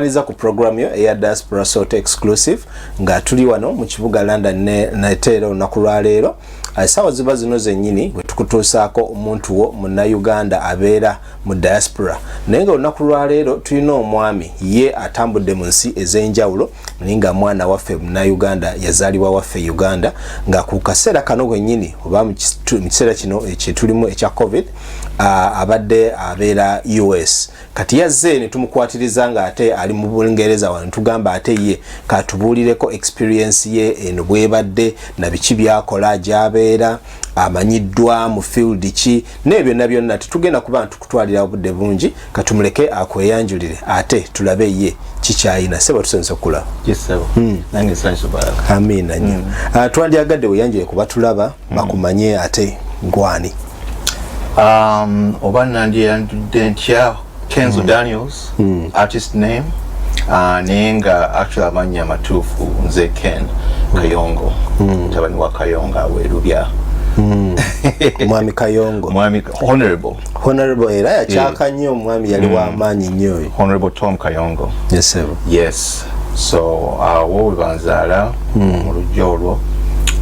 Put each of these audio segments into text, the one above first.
tumaliriza ku program yo eya Diaspora Sort Exclusive nga tuli wano mu kibuga London ne tero olunaku lwa leero sawa ziba zino zennyini bwe tukutuusaako omuntu wo Munnayuganda abeera mu diaspora naye nga olunaku lwa leero tulina omwami ye atambudde mu nsi ez'enjawulo ninga mwana waffe Munnayuganda yazaalibwa waffe Uganda nga ku kaseera kano gwennyini oba mu kiseera kino kyetulimu ekya COVID abadde abeera US kati yazze ne tumukwatiriza nga ate ali mu Bungereza wano tugamba ate ye katubuulireko experience ye eno bwebadde na biki byakola gy'abeera amanyiddwa mu field ki n'ebyo na byonna tetugenda kuba ntukutwalira obudde bungi katumuleke akweyanjulire ate tulabe ye kikyayina sebo tusonse kula yesebo nange sanso baraka amina nnyo twandyagadde weyanjule kuba tulaba bakumanye ate gwani oba nandiyandudde ntya Kenzo Daniels artist name nenga actually amanya amatuufu nze Ken Kayongo mutabani wa Kayongo awerubya mwami Kayongo mwami honorable era yakyaka nnyo omwami yali w'amaanyi nnyo Honorable Tom Kayongo yes so wo webanzaala mu lujja olwo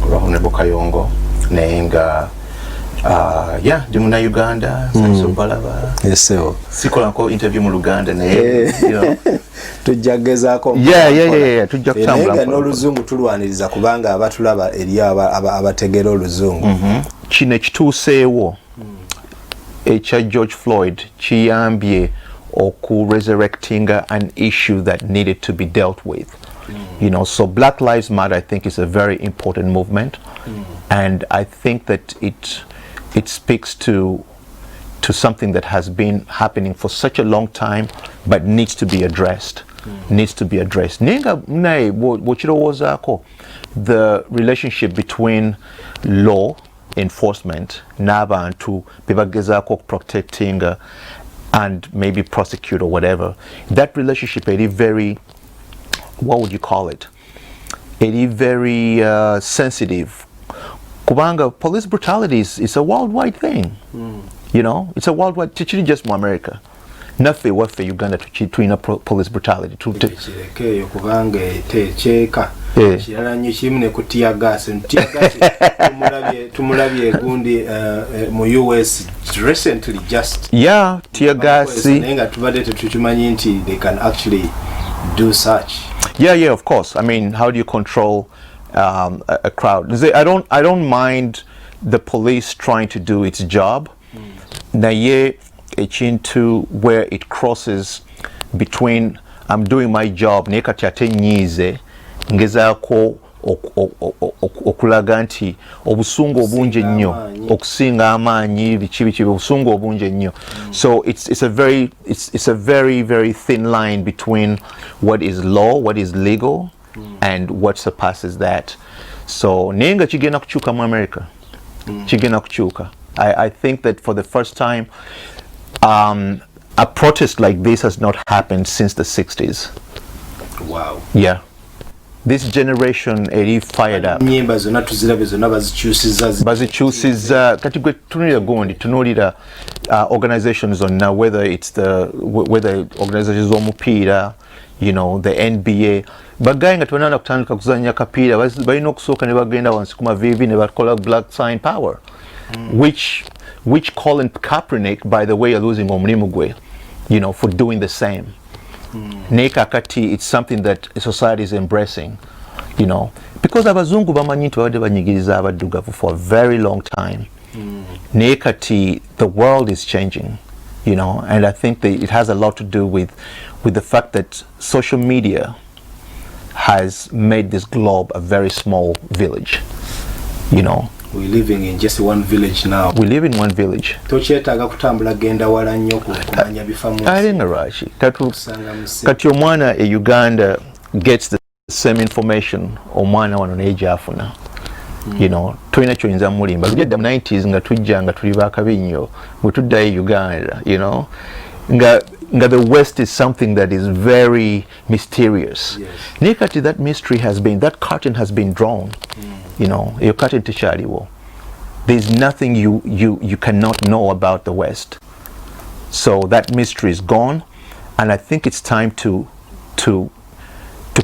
lwa Honorable Kayongo nenga yeah, ndi muna Uganda so balaba sikolanko interview mu Luganda naye you know tujagezaako yeah tujja kutambula n'oluzungu tulwaniriza kubanga abatulaba eri abategera oluzungu kino ekituuseewo ekya George Floyd kiyambye resurrecting an issue that needed to be dealt with. You know, so Black Lives Matter I think is a very important movement and I think that it speaks to something that has been happening for such a long time but needs to be addressed. Nenga naye bw'okirowoozako the relationship between law enforcement n'abantu bebagezaako protecting and maybe prosecute or whatever, that relationship is very, what would you call it? It is very sensitive. Kubanga police brutality is a worldwide thing. You know, it's a worldwide. It's just more America. Naffe waffe Uganda tuina police brutality. Kubanga cheka. Kirala nnyo kimu ne kutiya gas tumulabye gundi mu US recently just tear gas nenga tubadde tetukimanyi nti they can actually do such. Yeah, of course. I mean, how do you control a crowd? I don't mind the police trying to do its job. Naye ekintu where it crosses between I'm doing my job nekati ate nyize ngezaako okulaga nti obusungu obungi ennyo okusinga amaanyi biki obusungu obungi ennyo. So it's a very thin line between what is law, what is legal and what surpasses that. So nenga kigenda kukyuka mu America. Kigenda kukyuka. I think that for the first time a protest like this has not happened since the 60s. Wow. Yeah. This generation eri fired up. Nyimba zonna tuzirabe zonna bazikyusiza kati gwe tunulira gondi tunulira organizations zonna whether organizations z'omupiira, you know, the NBA bagaye nga tebanaana kutandika kuzannya kapiira balina okusooka ne bagenda wansi ku mavivi ne bakola black sign power which Colin Kaepernick, by the way, are losing omulimu gwe, you know, for doing the same. Nekakati, it's something that society is embracing, you know, because abazungu bamanyi nti babadde banyigiriza abaddugavu for a very long time. Nekati, the world is changing, you know, and I think that it has a lot to do with the fact that social media has made this globe a very small village, you know. We're living in just one village now. We live in one village. Tokyetaaga kutambula genda wala nnyo kumanya bifamu. Alinga rashi. Kati omwana e Uganda gets the same information omwana wano n'eja afuna. You know, tulina kyoyinza mulimba. Lujja mu 90s nga tujja nga tuli bakabi nnyo. Bwe tuddayo Uganda, you know. Nga the West is something that is very mysterious. Yes. Nekati that mystery has been, that curtain has been drawn. You know, your curtain tichaliwo. There's nothing you cannot know about the West. So that mystery is gone, and I think it's time to to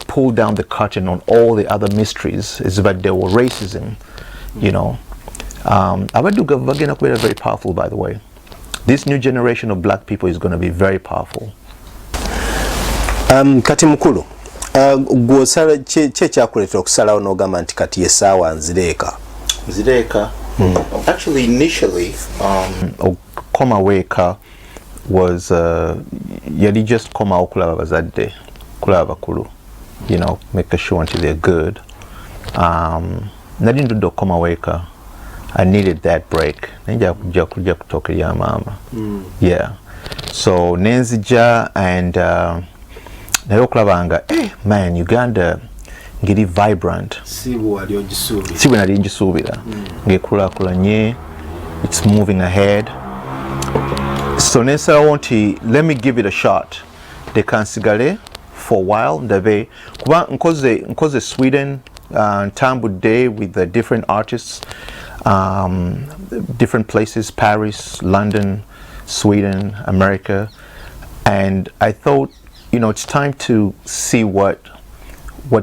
pull down the curtain on all the other mysteries is that there were racism, you know. Abaduga bagenda kubeera very powerful, by the way. This new generation of black people is going to be very powerful. Kati mukulu gwosala kyakuleetera okusalawo n'ogamba nti kati essaawa nzireeka Actually, initially, Koma Weka was yali just koma okulaba bazadde kulaba bakulu, you know, make sure until they're good. Nali ndudde Koma Weka. I needed that break. Nija kuja kutoka ya mama. Yeah. So nenzija and nayo kulabanga man, Uganda ngiri vibrant. Sibu nali njisubira. Ngekulakulanye. It's moving ahead. So nensala wanti, let me give it a shot. They kansigale for a while. Ndabe kuba nkoze Sweden ntambudde with the different artists, different places, Paris, London, Sweden, America, and I thought, you know, it's time to see what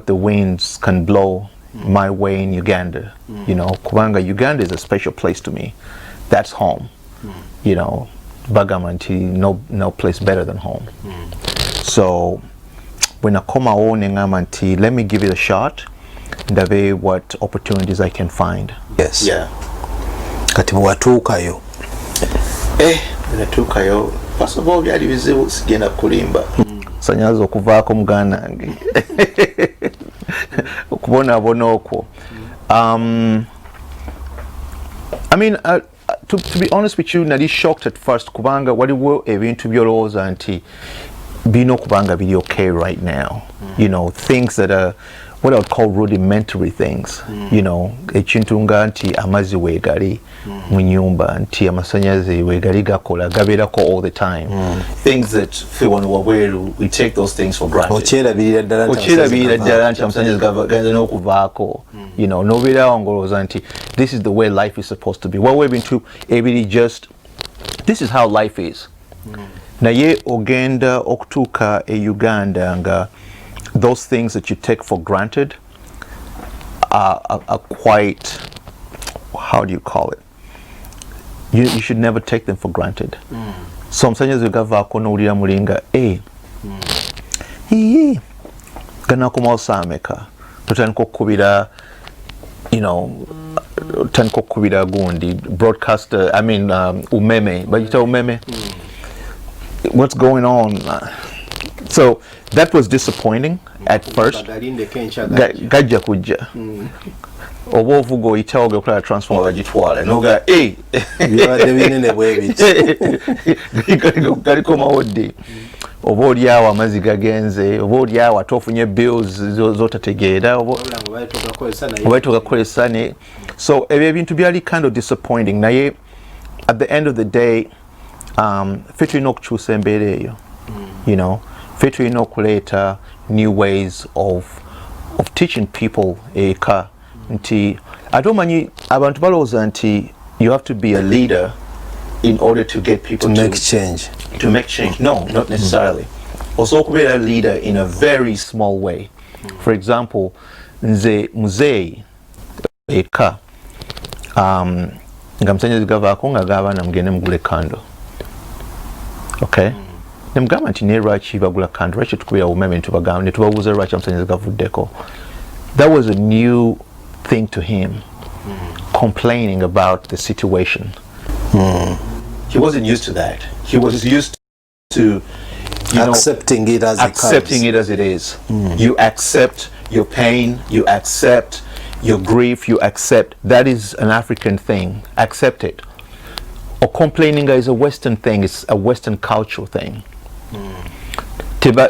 the winds can blow my way in Uganda. You know, kubanga Uganda is a special place to me. That's home. You know, Bagamanti, no place better than home. So when I come out Ngamanti, let me give it a shot. Ndabe what opportunities I can find. Yes. Yeah. Kati watuukayo. Natuukayo. First of all, byali bizibu sigenda kulimba. Sanyazo okuvaako muganda wange. Okubonabona okwo. I mean, to be honest with you, nali shocked at first kubanga waliwo ebintu byolowooza nti bino kubanga biri okay right now. You know, things that are what I would call rudimentary things. You know, ekintu nga nti amazzi weegali mu nyumba, nti amasanyazi weegali gakola gabeerako all the time. Things that ffe wano wabweru, we take those things for granted. Okyerabirira ddala nti amasanyazi gagenze n'okuvaako. You know, nobeerawo ng'olowooza nti this is the way life is supposed to be. Waliwo ebintu ebiri just, this is how life is. Naye ogenda okutuuka e Uganda nga those things that you take for granted are quite, how do you call it? You should never take them for granted. So omusanyazi gavaako n'owulira mulinga gana kumawo saameka totandika okukubira, you know, tandika okukubira gundi broadcaster, I mean umeme bagita umeme. What's going on? So that was disappointing at first. Gajja kujja. Oba ovuga oyita oge okulaba transformer bagitwala noga galikomawo ddi. Oba olyawo amazzi gagenze, oba olyawo ate ofunye bills zotategeera, oba etogakozesa ne. So ebyo ebintu byali kind of disappointing, naye at the end of the day ffe tulina okukyusa embeera eyo. You know, ffe tulina okuleeta new ways of teaching people eka nti ate omanyi abantu balowooza nti you have to be a leader in order to get people to make change. To make change. No, not necessarily. Also okubeera a leader in a very small way. For example, nze muzeeyi eka nga musanyazi gavaako nga g'abaana mugende mugule kando. Okay? Nemugamba nti naye lwaki bagula kando, lwaki tukubira umeme ne tubabuuza lwaki amasanyazi gavuddeko. That was a new thing to him, complaining about the situation. He wasn't used to that. He was used to accepting it as it is. You accept your pain, you accept your grief, you accept. That is an African thing. Accept it. Or complaining is a Western thing. It's a Western cultural thing.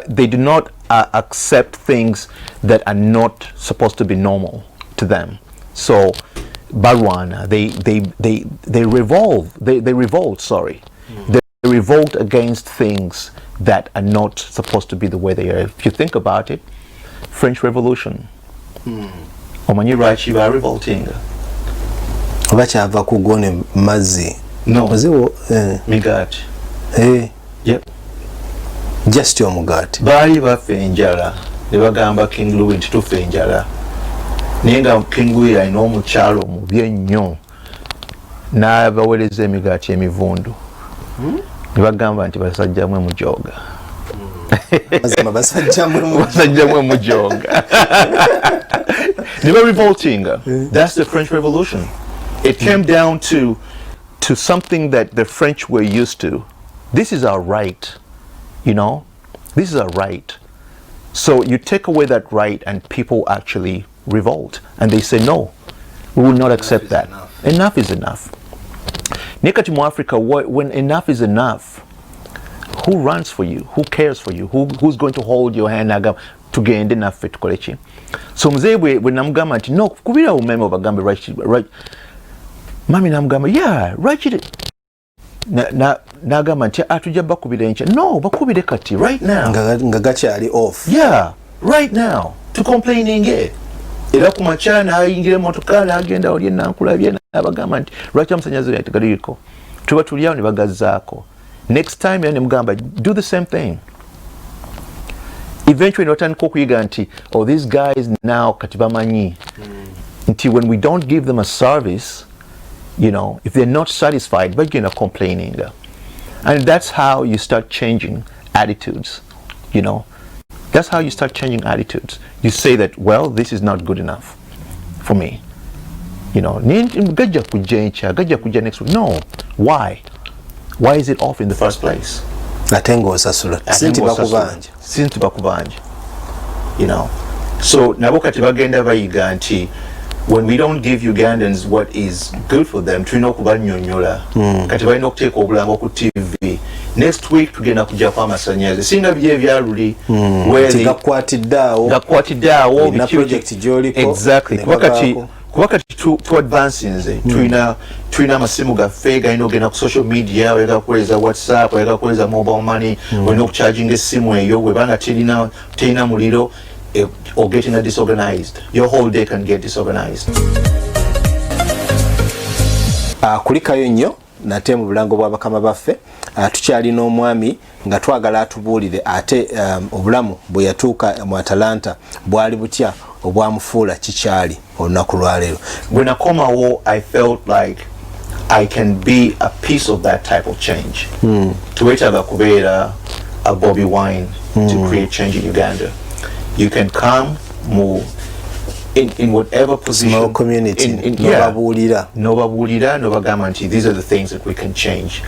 They do not accept things that are not supposed to be normal to them. So Barwana, they revolt. Sorry, they revolt against things that are not supposed to be the way they are. If you think about it, French Revolution. Omanyi lwaki ba revolting? Bakyava kugone mazzi. No. Migati. Yep. just omugati baali bafe enjala ne bagamba King Louis nti tufe enjala naye nga King Louis alina omukyalo mubi ennyo n'abaweereza emigaati emivundu ne bagamba nti basajjamu emujoga basajjamu emujoga they were revolting. That's the French Revolution. It came down to something that the French were used to. This is our right, you know. This is our right. So you take away that right and people actually revolt and they say no, we will not accept that. Enough is enough. Nekati mu Africa, when enough is enough, who runs for you? Who cares for you? Who's going to hold your hand tugende naffe tukole ki? So mzee bwe namugamba nti no kubira umeme obagambe right mami namugamba yeah right nagamba nti atujja bakubira encha no bakubire kati right now nga gakyali off yeah right now to complaining era kumachana ayingire motoka agenda oli nankulabye nabagamba nti lwaki amusanyazo yatagaliko tuba tuliawo ne bagazaako next time yani mugamba do the same thing. Eventually notandika okuyiga nti oh these guys now kati bamanyi nti when we don't give them a service, you know, if they're not satisfied bagenda complaining, and that's how you start changing attitudes, you know. That's how you start changing attitudes. You say that, well, this is not good enough for me, you know. Gajja kuja next week. No, why is it off in the first place? Atengo osasula sinti bakubanja, you know. So nabo kati bagenda bayiga nti when we don't give Ugandans what is good for them tulina okubanyonyola kati balina okuteeka obulango ku TV. Next week tugenda kujja kwa amasannyalaze singa bye ebyaluli gakwatiddeawo na project gyoliko exactly kuba kati tu advancing nze tulina amasimu gaffe galina ogenda ku social media oyagala kukoleza WhatsApp oyagala kukoleza mobile money olina okucharginga essimu eyo webanga terina muliro or getting disorganized. Your whole day can get disorganized. Kuli Kayongo nate mu bulango bwa bakama baffe tukyali n'omwami nga twagala atubuulire ate obulamu bwe yatuuka mu Atlanta bwali butya obwamufuula kikyali olunaku lwaleero. When I come out, I felt like I can be a piece of that type of change. Tuwetaaga kubeera a Bobby Wine to create change in Uganda. You can come more in whatever position. Small community. Nobabulira nobagamba nti these are the things that we can change.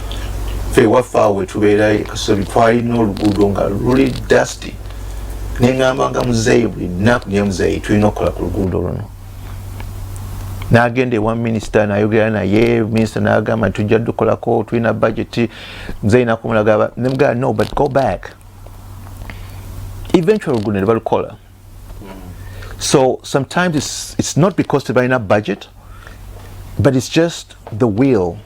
Fe wafawe tubeera kasobi twalina oluguudo nga luli dusty. Nengamba nga muzeeyi buli nnaku ne muzeeyi tulina okukola ku luguudo luno. N'agenda ewa minisita n'ayogera naye minisita n'agamba tujja dukolako tulina budget muzeeyi n'akumulagaba nemugamba no but go back. Eventually we're going to call. So sometimes it's not because they have enough budget, but it's just the will,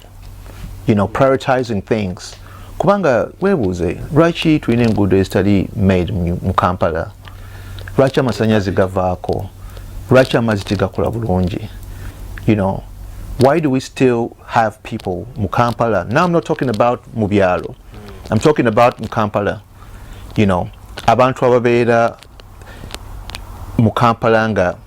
you know, prioritizing things. Kubanga where was it? Rachi twine ngudo study made mu Kampala. Rachi amasanyazi gavaako. Rachi amaziti gakola bulungi. You know, why do we still have people mu Kampala? Now I'm not talking about mu byalo. I'm talking about mu Kampala. You know, abantu ababeera mu Kampala nga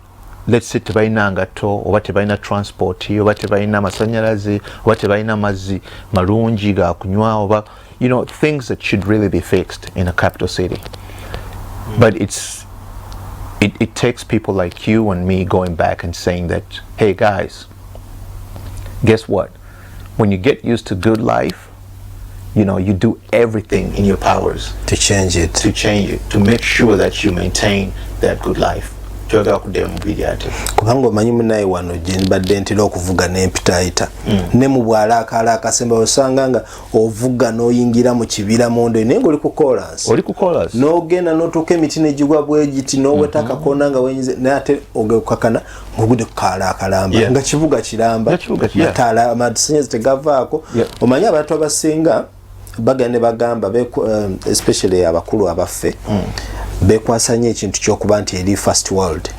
let's say tebalina ngato oba tebalina transport oba tebalina amasanyalaze oba tebalina mazzi malungi ga kunywa oba, you know, things that should really be fixed in a capital city. But it takes people like you and me going back and saying that, hey guys, guess what, when you get used to good life, you know, you do everything in your powers to change it, to make sure that you maintain that good life. Kubanga omanyi munaye wano gye mbadde ntera okuvuga n'empitaayita ne mu bwalaakaala akasemba osanga nga ovuga n'oyingira mu kibira mondo naye ng'oli ku chorus n'ogenda n'otuuka emiti n'egigwa bwe giti n'oweta akakoona nga wenyize naye ate ogekakana ng'ogudde ku kaalaakalamba nga kibuga kiramba mataala amasannyalaze tegavaako. Omanyi abantu abasinga bagende bagamba especially abakulu abaffe bekwasanya ekintu kyokuba nti eri first world.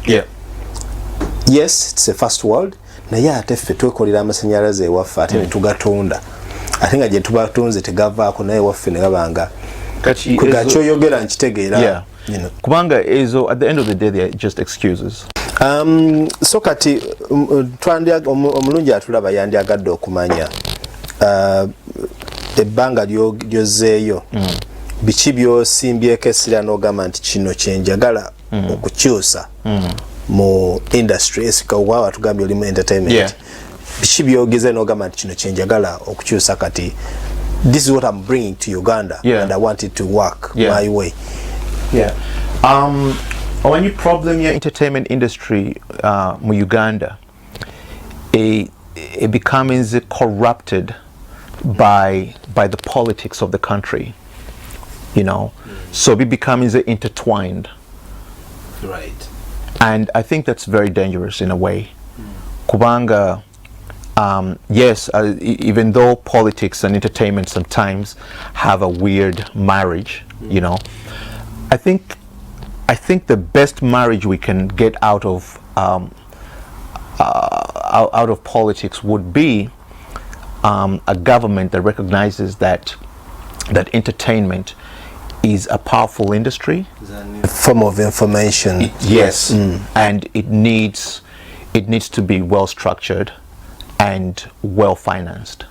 Yes, it's a first world, naye ate ffe twekolera amasannyalaze ewaffe ate ne tugatonda ate nga gye tubatonze tegavaako naye waffe ne gabanga kyoyogera nkitegeera. Yeah. Kubanga ezo at the end of the day they're just excuses. So kati omulungi atulaba yandyagadde okumanya ebbanga lyozeeyo biki byosimbyeko essira n'ogamba nti kino kyenjagala okukyusa mu industry esika wawa tugambye oli mu entertainment biki byogeze n'ogamba nti kino kyenjagala okukyusa kati this is what I'm bringing to Uganda and I want it to work my way. When you problem your entertainment industry mu Uganda it becomes corrupted by the politics of the country, you know, so it becomes intertwined, right? And I think that's very dangerous in a way. Kubanga yes, even though politics and entertainment sometimes have a weird marriage, you know, I think the best marriage we can get out of politics would be a government that recognizes that entertainment is a powerful industry, a form of information. Yes, and it needs to be well structured and well financed.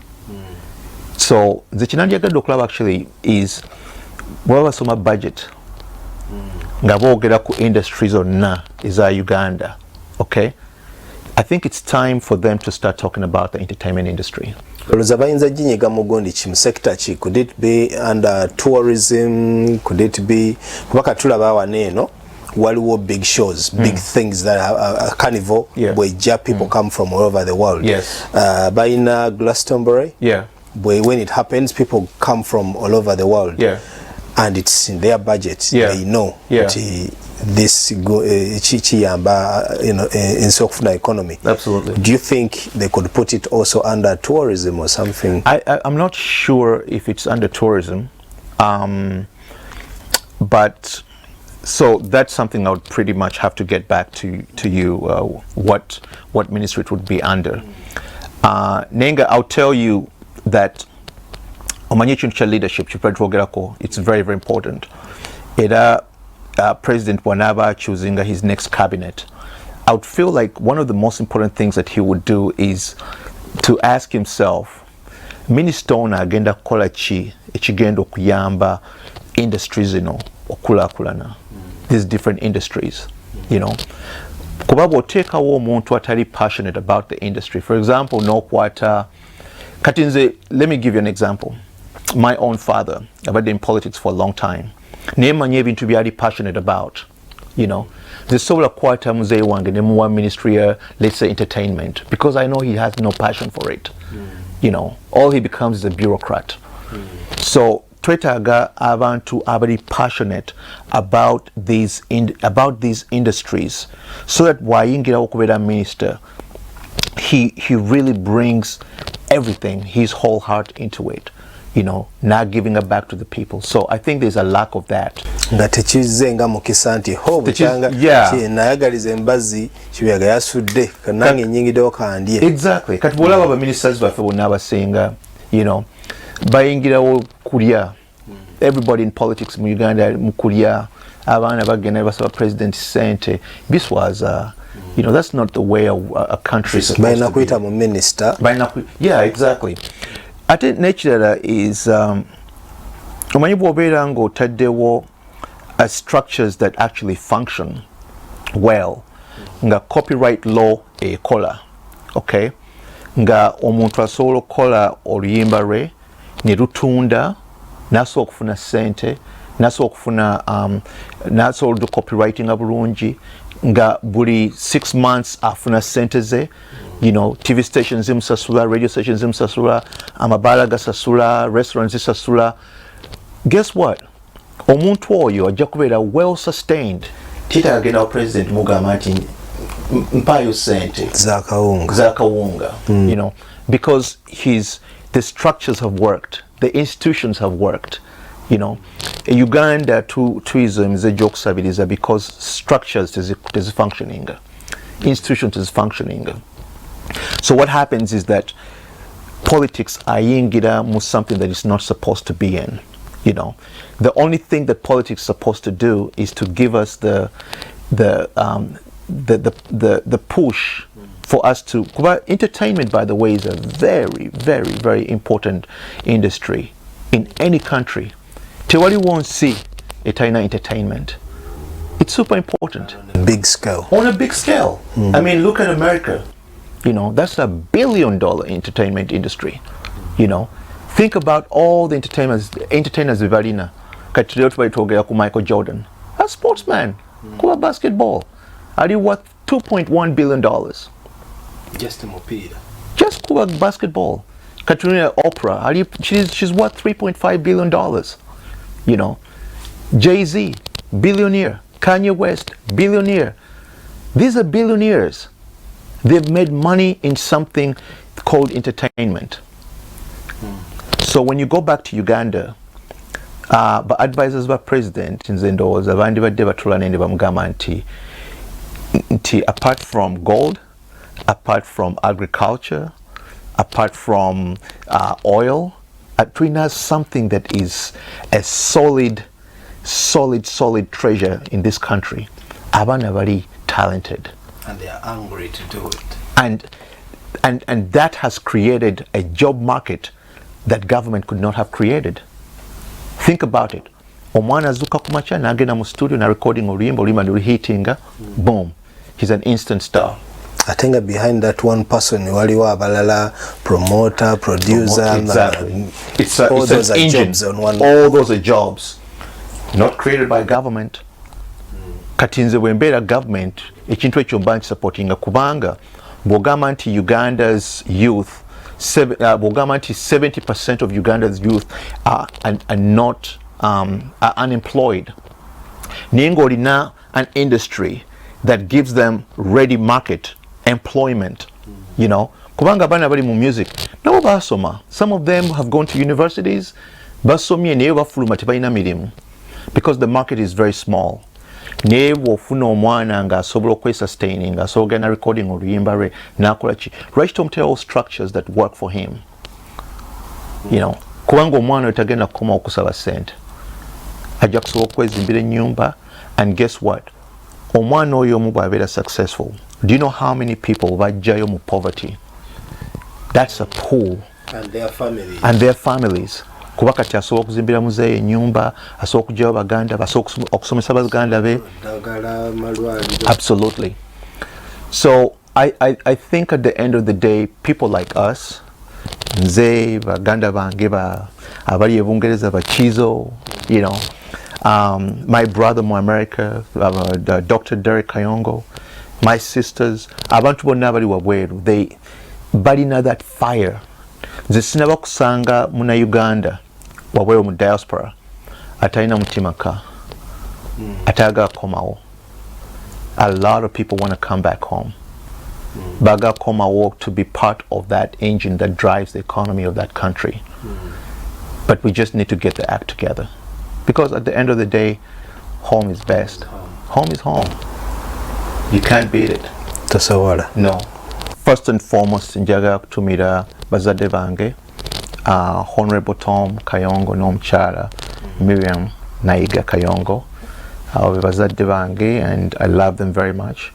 So the Chinandyagaddo Club actually is wabasoma budget nga boogera ku industries zonna eza Uganda. Okay, I think it's time for them to start talking about the entertainment industry. Bayinza ginyiga mugondi ki mu sector ki? Could it be under tourism? Could it be kubaka tulaba waneeno waliwo big shows, big things that are carnival where people come from all over the world. Yes. Bayina Glastonbury. Where when it happens people come from all over the world. And it's in their budget. They know this chiyamba in sokufuna economy. Absolutely. Do you think they could put it also under tourism or something? I'm not sure if it's under tourism, but so that's something I would pretty much have to get back to you what ministry it would be under. Nenga, I'll tell you that leadership, it's very, very important. President Wanaba choosing his next cabinet, I would feel like one of the most important things that he would do is to ask himself, Ministona agenda kukola ki ekigenda okuyamba industries zino okulakulana, these different industries, you know. Kuba bw'oteekawo omuntu atali passionate about the industry, for example, n'okwata kati nze, let me give you an example. My own father, I've been in politics for a long time. Nemanye ebintu byali passionate about, you know. Zisobola kwata muzeyi wange nemuwa ministry, let's say entertainment, because I know he has no passion for it. You know, all he becomes is a bureaucrat. So twetaaga abantu abali passionate about these industries, so that wayingira okubeera minister, he really brings everything, his whole heart into it, you know, not giving it back to the people. So I think there's a lack of that. Nga tekizenga mukisa nti ho bukyanga nayagaliza embazi kibuyaga yasudde kanange nyingidewo kandye. Exactly. Kati bwolaba aba ministers baffe bonna abasinga, you know, bayingirawo kulya. Everybody in politics mu Uganda mukulya, abaana bagenda basaba president sente. This was you know, that's not the way a country is supposed to be. Mu minister. Yeah, exactly. I think nature is omanyi bw'obeera ng'otaddewo structures that actually function well, nga copyright law ekola, okay, nga omuntu asobola okukola oluyimba lwe ne lutunda nasobola okufuna sente, nasobola okufuna nasobola do copywriting bulungi, nga buli 6 months afuna sente ze, you know, TV stations zimusasula, radio stations zimusasula, amabaala gasasula, restaurants zisasula. Guess what? Omuntu oyo ajja kubeera well sustained. Tita agenda wa president mugamba nti mpayo sente zakawunga, you know, because the structures have worked, the institutions have worked, you know. Uganda tourism is a joke sabiriza because structures is functioning, institutions is functioning. So what happens is that politics ayingira mu something that is not supposed to be in, You know, the only thing that politics is supposed to do is to give us the push for us to. Entertainment, by the way, is a very, very, very important industry in any country. Tewali won't see China entertainment. It's super important. On a big scale. On a big scale. I mean, look at America. You know, that's $1 billion entertainment industry. You know, think about all the entertainers Vivalina. Michael Jordan, a sportsman, kuba basketball. Are you worth $2.1 billion? Just a mopira. Just kuba basketball. Katrina Oprah, she's worth $3.5 billion. You know, Jay-Z, billionaire. Kanye West, billionaire. These are billionaires. They've made money in something called entertainment. So when you go back to Uganda, but advisors by president Nzendoza abandi badde batula nende bamugamba nti apart from gold, apart from agriculture, apart from oil, tulina something that is a solid treasure in this country. Abana bali talented. And they are hungry to do it. And that has created a job market that government could not have created. Think about it. Omwana azuka kumacha nagenda mu studio na recording oluyimba luhitinga, boom, he's an instant star. I think behind that one person waliwo abalala, promoter, producer, exactly. It's all those an are engine. jobs on one. All those are jobs not created by government. Kati nze bwembeera government ekintu ekyo mba supportinga kubanga bw'ogamba nti Uganda's youth bw'ogamba nti 70% of Uganda's youth are not are unemployed. Naye ng'olina an industry that gives them ready market employment, you know, kubanga bana bali mu music nabo basoma. Some of them have gone to universities, basomye naye bafuluma tebalina mirimu because the market is very small. Naye bw'ofuna omwana nga asobola okwesustain nga asobola ogenda recording oluyimba lwe n'akola ki, lwaki tomuterawo structures that work for him, you know, kubanga omwana we tagenda kukoma okusaba ssente, ajja kusobola okwezimbira ennyumba. And guess what, omwana oyo omu bw'abeera successful, do you know how many people bajjayo mu poverty? That's a pool. And their families. Kuba kati asobola okuzimbira muzeeyo ennyumba, asobola okugyayo baganda, asobola okusomesa baganda be. Absolutely. So I think at the end of the day, people like us, nze baganda bange abali ebungereza bakizo, you know, my brother mu America, Dr. Derek Kayongo, my sisters, abantu bonna abali wabweru, they balina that fire. Nze sinaba kusanga muna Uganda wabweru mu diaspora atalina mutima ka atayagala komawo. A lot of people want to come back home. Baga komawo to be part of that engine that drives the economy of that country. But we just need to get the act together, because at the end of the day, home is best. Home is home. You can't beat it. Tasawala. No. First and foremost, njagala kutumira bazadde bange, Honorable Tom Kayongo n'omukyala Miriam Naiga Kayongo, bazadde bange, and I love them very much.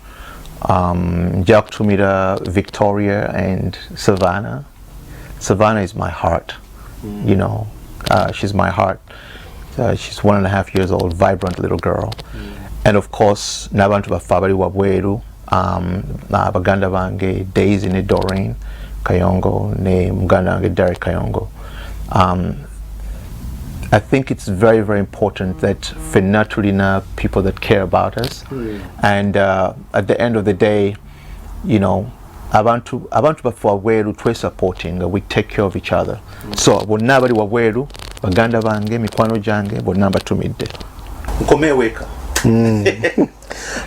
Njagala kutumira Victoria and Savannah. Savannah is my heart. You know, she's my heart. She's 1.5 years old, vibrant little girl. And of course, n'abantu baffe abali wabweru, baganda bange Daisy ne Doreen Kayongo ne muganda wange Derek Kayongo. I think it's very, very important that fenna tulina people that care about us. And at the end of the day, you know, abantu baffe wabweru twesupporting, we take care of each other. So bonna abali wabweru, baganda bange, mikwano gyange, bonna mbatumidde. Nkomeeweka.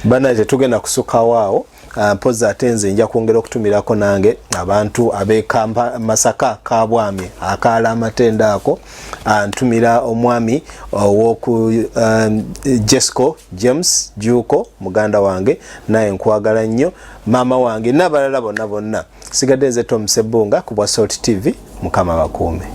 Bana tetugenda kusukawo awo, mpozi ate nze nja kwongera okutumirako nange abantu ab'ekamba Masaka kabwami akaala amatenda ako, ntumira omwami owoku Jesco James Juko muganda wange, naye nkwagala nnyo, mama wange n'abalala bonna. Sigadde nze Tom Sebunga ku bwa Salt TV, mukama bakuume.